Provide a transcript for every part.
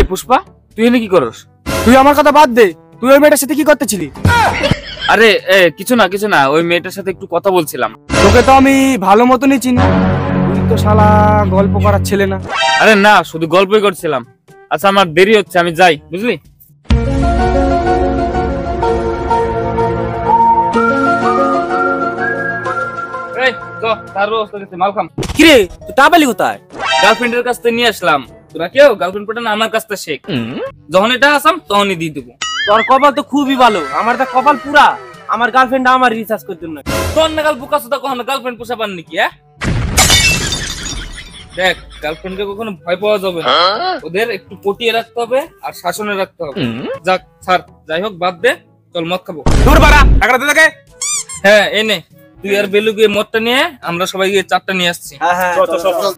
রে পুষ্পা, তুই এনে কি করস? তুই আমার কথা বাদ দে, তুই ওই মেয়েটার সাথে কি করতেছিলি? আরে কিছু না, ওই মেয়েটার সাথে একটু কথা বলছিলাম। তোকে তো আমি ভালো মতনই চিনি, তুই তো শালা গল্প করার ছেলে না। আরে না, শুধু গল্পই করছিলাম। আচ্ছা আমার দেরি হচ্ছে, আমি যাই, বুঝলি? কিরে তুই টাপালি কোথায়? গার্লফ্রেন্ডের কাছ থেকে নিয়ে আসলাম। তোরা কেউ গার্লফ্রেন্ড পটান আমার কাছ থেকে শেখ। যখন এটা আসাম তখনই দিয়ে দেবো। তোর কপাল তো খুবই ভালো, আমার তো কপাল পুরা। আমার গার্লফ্রেন্ড আমার রিচার্জ করতে না। তোর নাগাল বুকা সুদা কখনো গার্লফ্রেন্ড পোষা পান নাকি? দেখ, গার্লফ্রেন্ডকে কখনো ভয় পাওয়া যাবে না, ওদের একটু পটিয়ে রাখতে হবে আর শাসনে রাখতে হবে। যাক স্যার, যাই হোক বাদ দে, চল মদ খাবো। দূর বাড়া, টাকা দে তোকে। হ্যাঁ এনে, তুই আর বেলু গিয়ে মদটা নিয়ে, আমরা সবাই গিয়ে চারটা নিয়ে আসছি। চল।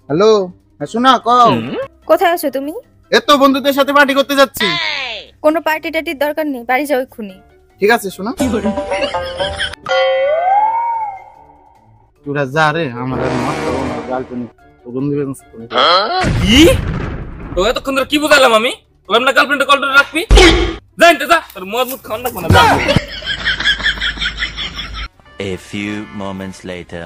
হ্যালো, শোনা কও। কোথায় আছো তুমি? এত বন্ধুদের সাথে পার্টি করতে যাচ্ছি। কোনো পার্টি টাটির দরকার নেই, বাড়ি যাও এক্ষুনি। ঠিক আছে শোনা। তোরা যা রে, আমার আর মত করো না, গার্লফ্রেন্ড বন্ধু বেঞ্চ করে। কি? তো এতক্ষণ ধরে কি বুঝালাম আমি? বললাম না গার্লফ্রেন্ডে কল করে রাখবি। জানতে যা, তোর মদ মুখ খাওয়ান না কোনো। A few moments later.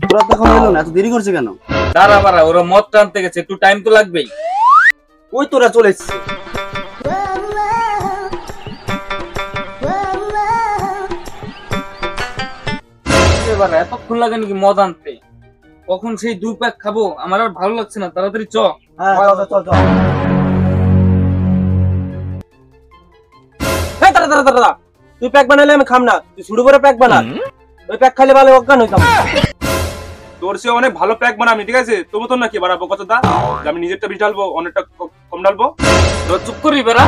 তোরা তো এখন এলো না, এত দেরি করছে কেন? দাঁড়া বাড়া, ওরা মদ টানতে গেছে, একটু টাইম তো লাগবেই। ওই তোরা চলে এসেছে। এতক্ষণ লাগে নাকি মদ আনতে? কখন সেই 2 প্যাক খাবো, আমার আর ভালো লাগছে না, তাড়াতাড়ি চ। হ্যাঁ চল। দাঁড়া, তুই প্যাক বানালে আমি খাম না, তুই শুরু করে প্যাক বানা। ওই প্যাক খাইলে ভালো অজ্ঞান হইতাম। তোর সে অনেক ভালো প্যাক বানাবি, ঠিক আছে? তবু তো না কি বাড়াবো কত দা, আমি নিজেরটা বেশি ঢালবো, অনেকটা কম ঢালবো। তোরা চুপ করবি বেড়া,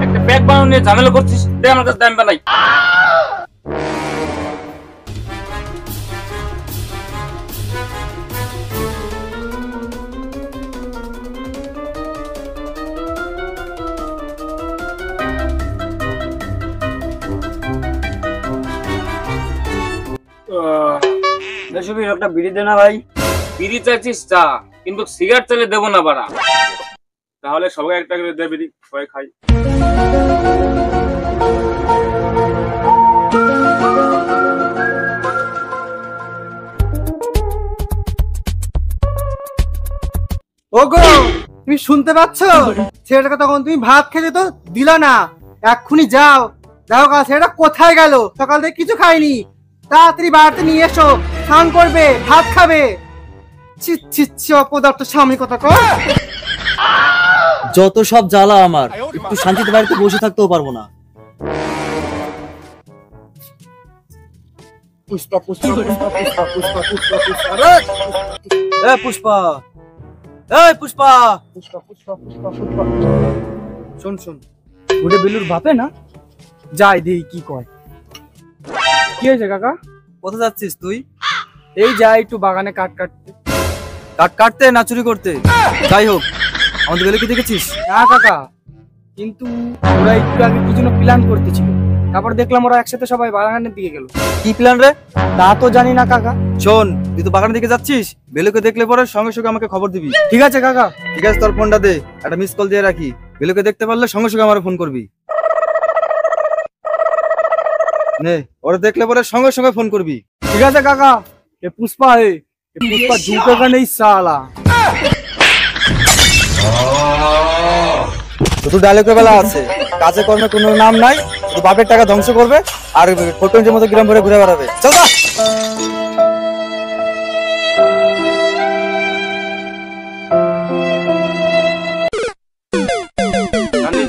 একটা প্যাক বানানো নিয়ে ঝামেলা করছিস, দে আমার কাছে, দাম বানাই। একটা বিড়ি দে না ভাই। বিড়ি চাইছিস চা, কিন্তু সিগারেট চাইলে দেবো না বাড়া। তাহলে সবাই একটা করে দে বিড়ি, সবাই খাই। ওগো, তুমি শুনতে পাচ্ছ? ছেলেটাকে তখন তুমি ভাত খেতে তো দিল না, এক্ষুনি যাও। দেখো ছেলেটা কোথায় গেল? সকাল থেকে কিছু খাইনি, তাড়াতাড়ি বাড়িতে নিয়ে এসো, স্নান করবে, ভাত খাবে। ছি অপদার্থ স্বামী কথা কর। যত সব জ্বালা আমার, একটু শান্তিতে বাড়িতে বসে থাকতেও পারবো না। পুষ্পা। পুষ্পা। শোন, ওটা বেলুর বাপে না? যাই দেই কি কয়। কি হয়েছে কাকা? কোথায় যাচ্ছিস তুই? এই যাই একটু বাগানে কাঠ কাটতে না চুরি করতে? যাই হোক, আমাদের বেলুকে দেখেছিস? না কাকা, কিন্তু ওরা একটু আগে কি জন্য প্ল্যান করতেছিল, তারপর দেখলাম ওরা একসাথে সবাই বাগানের দিকে গেল। কি প্ল্যান রে? তা তো জানি না কাকা। শোন, তুই তো বাগানের দিকে যাচ্ছিস, বেলুকে দেখলে পরে সঙ্গে সঙ্গে আমাকে খবর দিবি। ঠিক আছে কাকা। ঠিক আছে, তোর ফোনটা দে, একটা মিস কল দিয়ে রাখি। বেলুকে দেখতে পারলে সঙ্গে সঙ্গে আমার ফোন করবি। নে, ওরা দেখলে পরে সঙ্গে সঙ্গে ফোন করবি। ঠিক আছে কাকা। এ পুষ্পা ঝুঁকেগা নেই সালা। শুধু ডায়লগের বেলা আছে, কাজে কর্মে কোনো নাম নাই, শুধু বাপের টাকা ধ্বংস করবে আর ফটোঞ্জের মতো গ্রাম ভরে ঘুরে বেড়াবে। চল যা।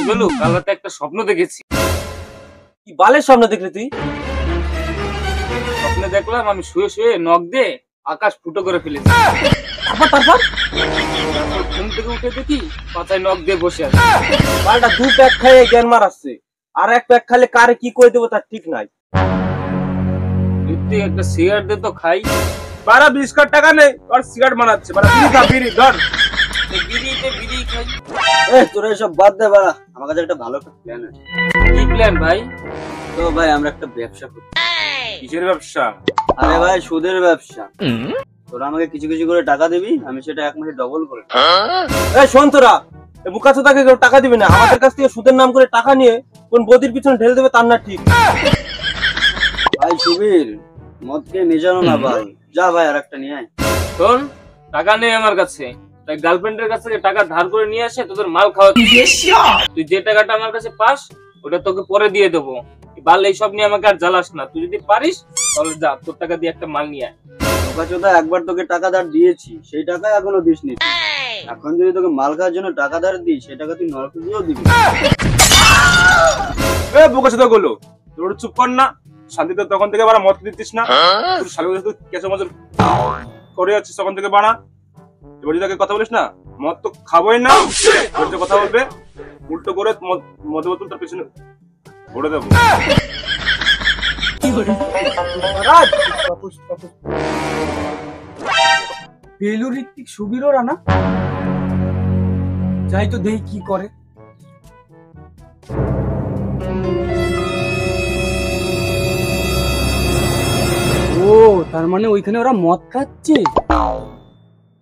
বলু, কাল রাতে একটা স্বপ্ন দেখেছি। কি বালের স্বপ্ন দেখলি তুই? স্বপ্নে দেখলাম আমি শুয়ে শুয়ে নখ দিয়ে আকাশ ফুটো করে ফেলেছি। তারপর ঘুম থেকে উঠে দেখি পাতায় নখ দিয়ে বসে আছে। বালটা 2 প্যাক খাইয়ে জ্ঞান মারাচ্ছে, আর 1 প্যাক খাইলে কারে কি কই দেবো তার ঠিক নাই। তুই একটা সিগারেট দে তো খাই। 20 টাকা নেই, আর সিগারেট বানাচ্ছে। বিড়ি ধর। বিড়ি নে বিড়ি খাই। তোরা এসব বাদ দে বাড়া, আমার কাছে একটা ভালো প্ল্যান আছে। কি প্ল্যান ভাই? তো ভাই আমরা একটা ব্যবসা করি। কিসের ব্যবসা? আরে ভাই সুদের ব্যবসা। তোরা আমাকে কিছু কিছু করে টাকা দিবি, আমি সেটা 1 মাসে ডবল করে দেব। শোন তোরা, বুকাচোদাকে কেউ টাকা দিবে না, আমাদের কাছ থেকে সুদের নাম করে টাকা নিয়ে কোন বদির পিছনে ঢেলে দেবে তার না ঠিক। ভাই সুবীর, মদ খেয়ে মেজানো না ভাই, যা ভাই আর একটা নিয়ে আয়। শোন, টাকা নেই আমার কাছে, তাই গার্লফ্রেন্ডের কাছ থেকে টাকা ধার করে নিয়ে আসে তোদের মাল খাওয়া। তুই যে টাকাটা আমার কাছে পাস ওটা তোকে পরে দিয়ে দেবো। বাল এইসব নিয়ে আমাকে আর জ্বালাস না, তুই যদি পারিস তাহলে যা, তোর টাকা দিয়ে একটা মাল নিয়ে আয়। বুকাচোদা, একবার তোকে টাকা ধার দিয়েছি, সেই টাকা এখনো দিসনি। এখন যদি তোকে মাল খাওয়ার জন্য টাকা ধার দিই, সেই টাকা তুই নরকে দিয়েও দিবি। বুকাচোদা গুলো তোর চুপ কর না, শান্তিতে তখন থেকে বাড়া মদ দিচ্ছিস না, তুই শালি কেঁচো মজুর করে যাচ্ছিস তখন থেকে বাড়া। এবার যদি তাকে কথা বলিস না, মদ তো খাবোই না, কথা বলবে উল্টো করে মদের বোতল তার পেছনে ভরে দেবো। বেলু ঋত্বিক সুবীরও রানা, যাই তো দেখি কি করে। ও তার মানে ওইখানে ওরা মদ খাচ্ছে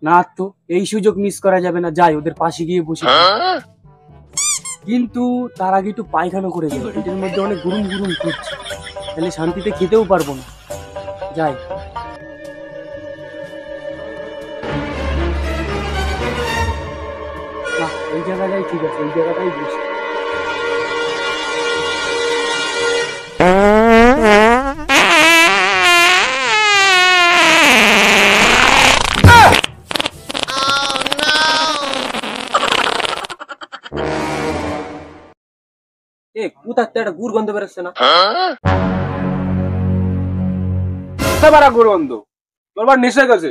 না, তো এই সুযোগ মিস করা যাবে না। যাই ওদের পাশে গিয়ে বসে, কিন্তু তার আগে একটু পায়খানা করে যাবে, পেটের মধ্যে অনেক গুরুম গুরুম করছে, তাহলে শান্তিতে খেতেও পারবো না। যাই, এই জায়গাটাই ঠিক আছে, এই জায়গাটাই বেশি। কোথার থেকে একটা গুড় গন্ধ বেরোচ্ছে না? বাড়া গরন্দ তোর বার নেশা গেছে,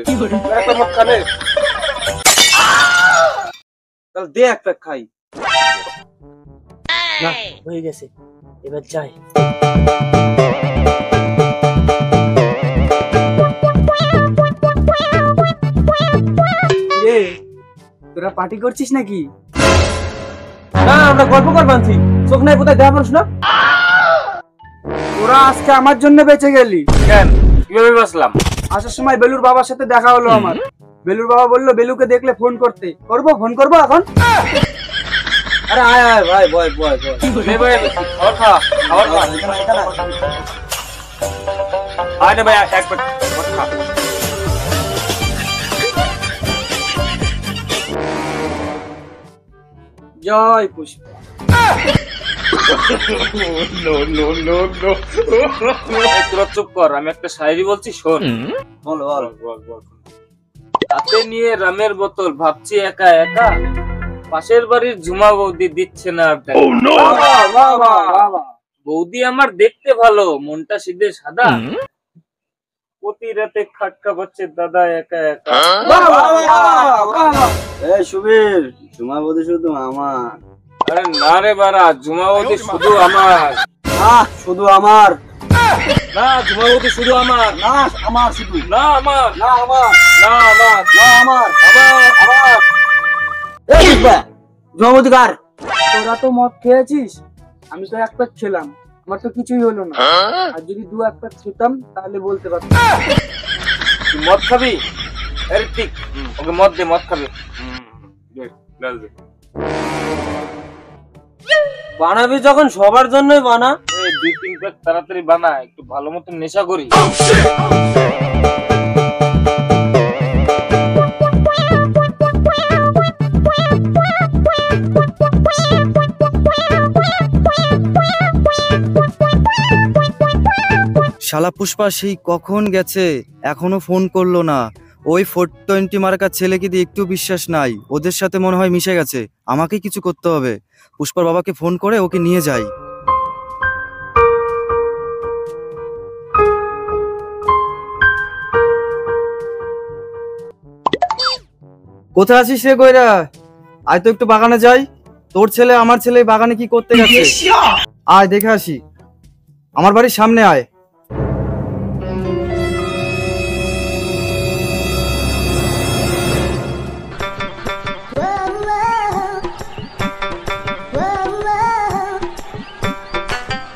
একটা মদ খালে তাহলে দে এক প্যাক খাই। না, হয়ে গেছে, এবার যাই। তোরা পার্টি করছিস নাকি? না, আমরা গল্প করবানছি, চোখ নাই কোথায় দেখা পারছ না? তোরা আজকে আমার জন্য বেঁচে গেলি কেন, কিভাবে বাঁচলাম? আসার সময় বেলুর বাবার সাথে দেখা হলো আমার। বেলুর বাবা বললো বেলুকে দেখলে ফোন করতে। ফোন করবো এখন? আরে আয় আয় ভাই, বয় বয় বয়। নে ভাই, খাবার খা, খাবার খা। আয় না ভাই, এক প্যাক মদ খা। জয় পুষ্পা। তোরা চুপ কর, আমি একটা শায়রি বলছি, শোন। বলো বলো। হাতে নিয়ে রামের বোতল, ভাবছি একা একা, পাশের বাড়ির ঝুমা বৌদি দিচ্ছে না আর দেখা। বৌদি আমার দেখতে ভালো, মনটা সিধে সাদা, প্রতি রাতে খাটকা পাচ্ছে দাদা একা একা। এই সুবীর, ঝুমা বৌদি শুধু আমার। আরে না রে বাড়া, ঝুমা বৌদি শুধু আমার। শুধু আমার না, ঝুমা বৌদি শুধু আমার। না, আমার শুধু না আমার, না, আমার না আমার, না, আমার আমার। এই পুষ্পা, ঝুমা বৌদি কার? তোরা তো মদ খেয়েছিস, আমি তো 1 প্যাক খেলাম, আমার তো কিছুই হলো না। আর যদি 2-1 প্যাক খেতাম তাহলে বলতে পারতাম। তুই মদ খাবি? আরে ঠিক, ওকে মদ দে, মদ খাবে। বানাবি যখন সবার জন্যই বানা। এই 2-3 প্যাক তাড়াতাড়ি বানা, একটু ভালো মতো নেশা করি। শালা পুষ্পা সেই কখন গেছে, এখনো ফোন করলো না। ওই 420 মার্কা ছেলেকে দিয়ে একটু বিশ্বাস নাই, ওদের সাথে মনে হয় মিশে গেছে। আমাকে কিছু করতে হবে, পুষ্পার বাবাকে ফোন করে ওকে নিয়ে যাই। কোথায় আছিস রে কইরা? আয় তো একটু বাগানে যাই। তোর ছেলে আমার ছেলে বাগানে কি করতে গেছে? আয় দেখে আসি, আমার বাড়ির সামনে আয়।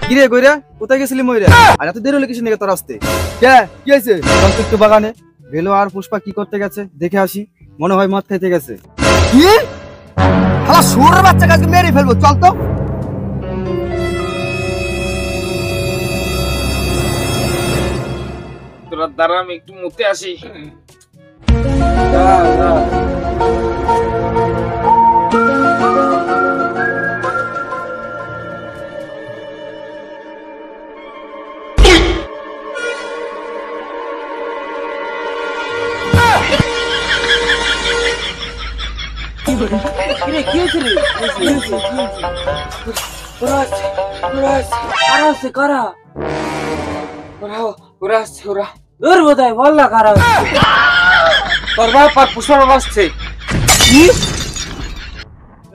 কিরে কইরা কোথায় গেছিলি মইরা? আর এত দেরি হলো কিসের নিকে তোর আসতে? কে কি হয়েছে? একটু বাগানে ভেলো আর পুষ্পা কি করতে গেছে দেখে আসি, মনে হয় মদ খাইতে গেছে। কি শালা শুয়োরের বাচ্চা, কাজকে মেরে ফেলবো, চল তো। তোরা দাঁড়া, আমি একটু মুতে আসি।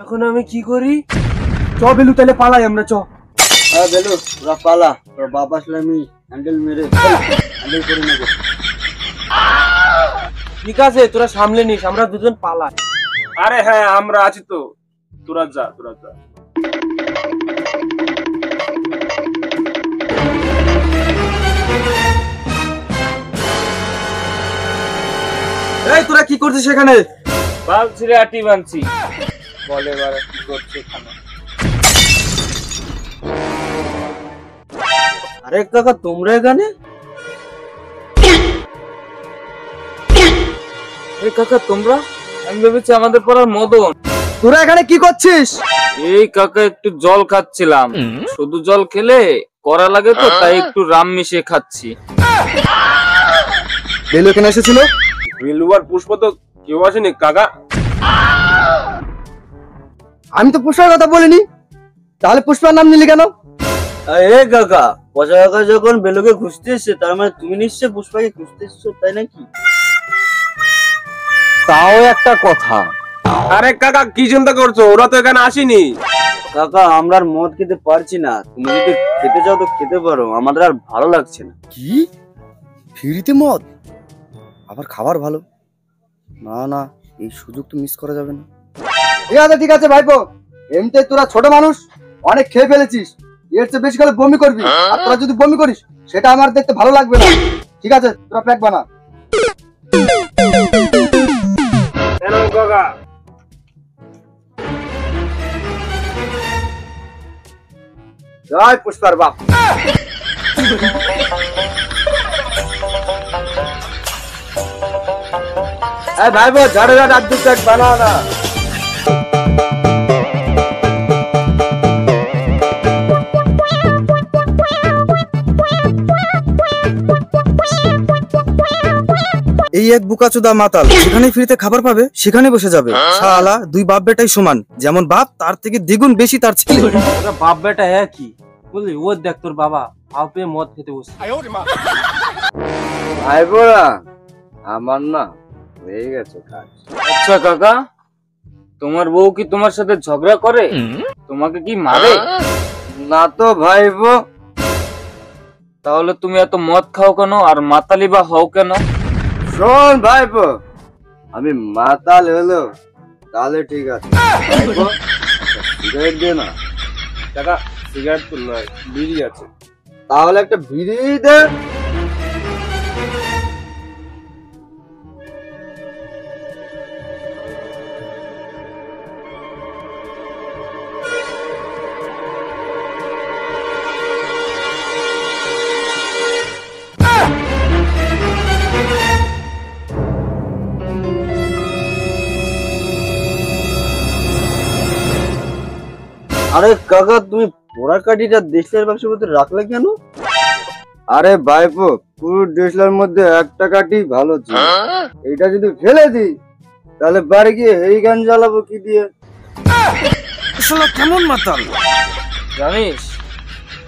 এখন আমি কি করি? চ বেলু, তাহলে পালাই আমরা, চ। হ্যাঁ বেলু, তোরা পালা, তোর বাপ আসলে আমি হ্যান্ডেল মেরে হ্যান্ডেল করে নেবো। ঠিক আছে, তোরা সামলে নিস, আমরা দুজন পালাই। আরে হ্যাঁ, আমরা আছি তো, তোরা যা। এই তোরা কি করছিস সেখানে? বাল ছিঁড়ে আটি বানছি। বলে এবার কি করছে এখানে? আরে কাকা, তোমরা এখানে? কাকা তোমরা? আমি ভেবেছি আমাদের পাড়ার মদন। তোরা এখানে কি করছিস? এই কাকা একটু জল খাচ্ছিলাম, শুধু জল খেলে করা লাগে তো, তাই একটু রাম মিশিয়ে খাচ্ছি। বেলু এখানে এসেছিল? বেলু আর পুষ্প তো কেউ আসেনি কাকা। আমি তো পুষ্পার কথা বলিনি, তাহলে পুষ্পার নাম নিলি কেন? এ কাকা, পচা কাকা যখন বেলুকে খুঁজতে এসছে, তার মানে তুমি নিশ্চয় পুষ্পাকে খুঁজতে এসছো, তাই নাকি? তাও একটা কথা। আরে কাকা কি চিন্তা করছো, ওরা তো এখানে আসেনি। কাকা, আমরা আর মদ খেতে পারছি না, তুমি যদি খেতে চাও তো খেতে পারো, আমাদের আর ভালো লাগছে না। কি ফ্রিতে মদ? আবার খাবার ভালো? না না, এই সুযোগ তো মিস করা যাবে না। ঠিক আছে ভাইপো, এমনিতে তোরা ছোট মানুষ, অনেক খেয়ে ফেলেছিস, এর চেয়ে বেশি খেলে বমি করবি, আর তোরা যদি বমি করিস সেটা আমার দেখতে ভালো লাগবে না। ঠিক আছে, তোরা প্যাক বানা। কাকা জয় পুষ্পার বাপ। ভাইবো, ঝাড়ে ঝাড় আর 2 প্লেট বানাও না। এই এক বুকাচোদা মাতাল যেখানে ফ্রিতে খাবার পাবে সেখানে বসে যাবে। শালা দুই বাপ বেটাই সমান, যেমন বাপ তার থেকে দ্বিগুণ বেশি তার ছেলে। ওরা বাপ বেটা একই, বুঝলি? ও দেখ তোর বাবা ভাও পেয়ে মদ খেতে বসে। ভাইবোরা, আমার না হয়ে গেছে কাজ। আচ্ছা কাকা, তোমার বউ কি তোমার সাথে ঝগড়া করে? তোমাকে কি মারে? না তো ভাইবো। তাহলে তুমি এত মদ খাও কেন, আর মাতালি বা হও কেন? শোন ভাইপো, আমি মাতাল হলো তাহলে ঠিক আছে, ভাইপো সিগারেট দে না। কাকা সিগারেট তো নয়, বিড়ি আছে। তাহলে একটা বিড়ি দে। আরে কাকা, তুমি পোড়া কাঠিটা দেশের বাক্সের মধ্যে রাখলে কেন? আরে ভাইপো, পুরো দেশলার মধ্যে একটা কাঠি ভালো ছিল, এইটা যদি ফেলে দিই তাহলে বাড়ি গিয়ে এই গান জ্বালাবো কি দিয়ে? কেমন মাতাল জানিস,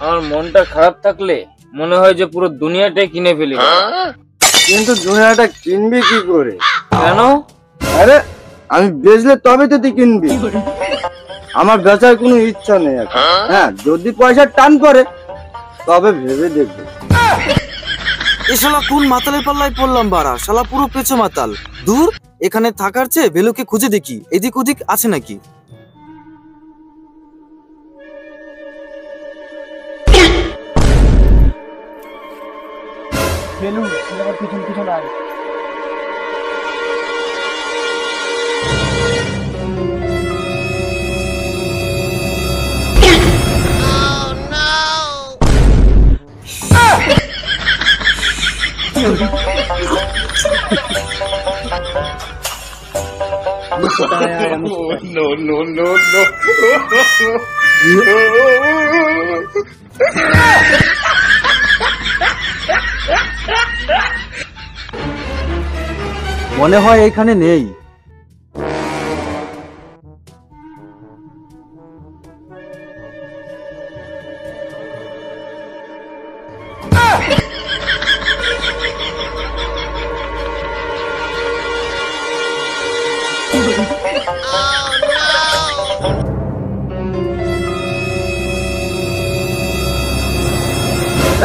আমার মনটা খারাপ থাকলে মনে হয় যে পুরো দুনিয়াটাই কিনে ফেলি। কিন্তু দুনিয়াটা কিনবি কি করে? কেন? আরে আমি বেচলে তবে তো তুই কিনবি, আমার বেচার কোনো ইচ্ছা নেই এখন। হ্যাঁ, যদি পয়সা টান করে তবে ভেবে দেখবে। এ শালা কোন মাতালের পাল্লায় পড়লাম বাড়া, শালা পুরো পেছো মাতাল। দূর, এখানে থাকার চেয়ে বেলুকে খুঁজে দেখি এদিক ওদিক আছে নাকি। বেলু তুই আমার পিছন পিছন আয়। মনে হয় এখানে নেই।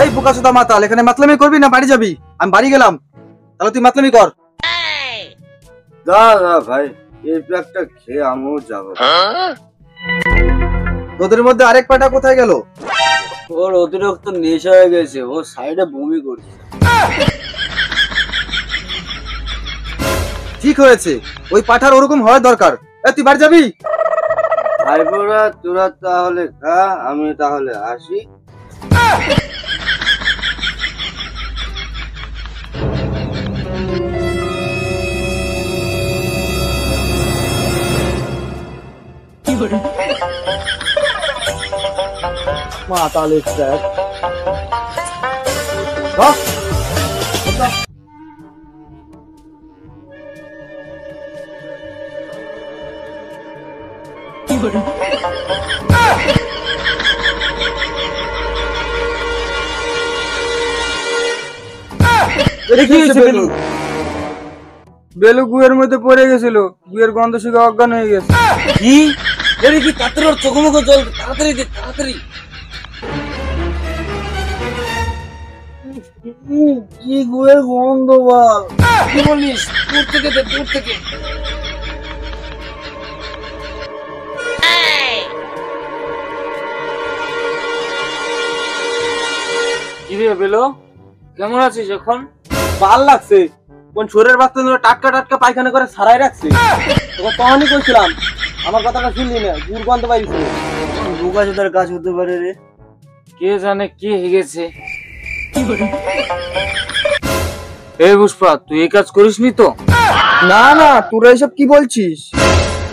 এই বোকাচোদা মাতাল, এখানে মাতলামি করবি না বাড়ি যাবি? আমি বাড়ি গেলাম, তাহলে তুই মাতলামি কর। দা দা ভাই, এই প্যাকটা খেয়ে আমিও যাবো। তোদের মধ্যে আরেক পাটা কোথায় গেল? ওর অতিরিক্ত নেশা হয়ে গেছে, ও সাইডে বমি করছে। ঠিক হয়েছে, ওই পাঠার ওরকম হওয়া দরকার। তুই বাড়ি যাবি? ভাইবোরা তোরা তাহলে খা, আমি তাহলে আসি। মাতাল একটা বেলু গুয়ের মধ্যে পড়ে গেছিল, গুয়ের গন্ধ শুকে অজ্ঞান হয়ে গেছে। কি এর কি কাতরের চোখে মুখে জল, তাড়াতাড়ি দে তাড়াতাড়ি। কি গুয়ের গন্ধ বল, কি বলিস? দূর থেকে দে, দূর থেকে। কি রে বেলো, কেমন আছিস এখন? ভাল লাগছে, কোন শরীরের বাচ্চা টাটকা টাটকা পায়খানা করে সারাই রাখছে। তোকে তখনই কইছিলাম, আমার কথাটা শুনলি না, গুড় গন্ধ পাইছে। বোকাচোদার কাজ হতে পারে রে। কে জানে কি হয়ে গেছে। এই পুষ্পা, তুই এই কাজ করিসনি তো? না না, তোরা এসব কি বলছিস?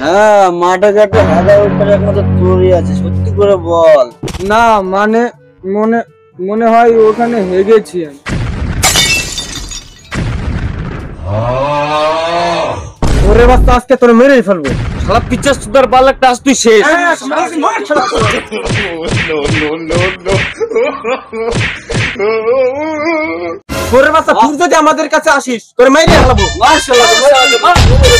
হ্যাঁ, মাঠে ঘাটে হাগা উপরে একমাত্র তোরই আছে, সত্যি করে বল। না মানে মনে মনে হয় ওখানে হেগেছি আমি। ওরে বাচ্চা, আজকে তোর মেরেই ফেলবো। শালা পিচ্চা সুদার বাল একটা, আজ তুই শেষ। ওরে বাচ্চা, তুই যদি আমাদের কাছে আসিস তোর মেরে ফেলবো। মাশাআল্লাহ।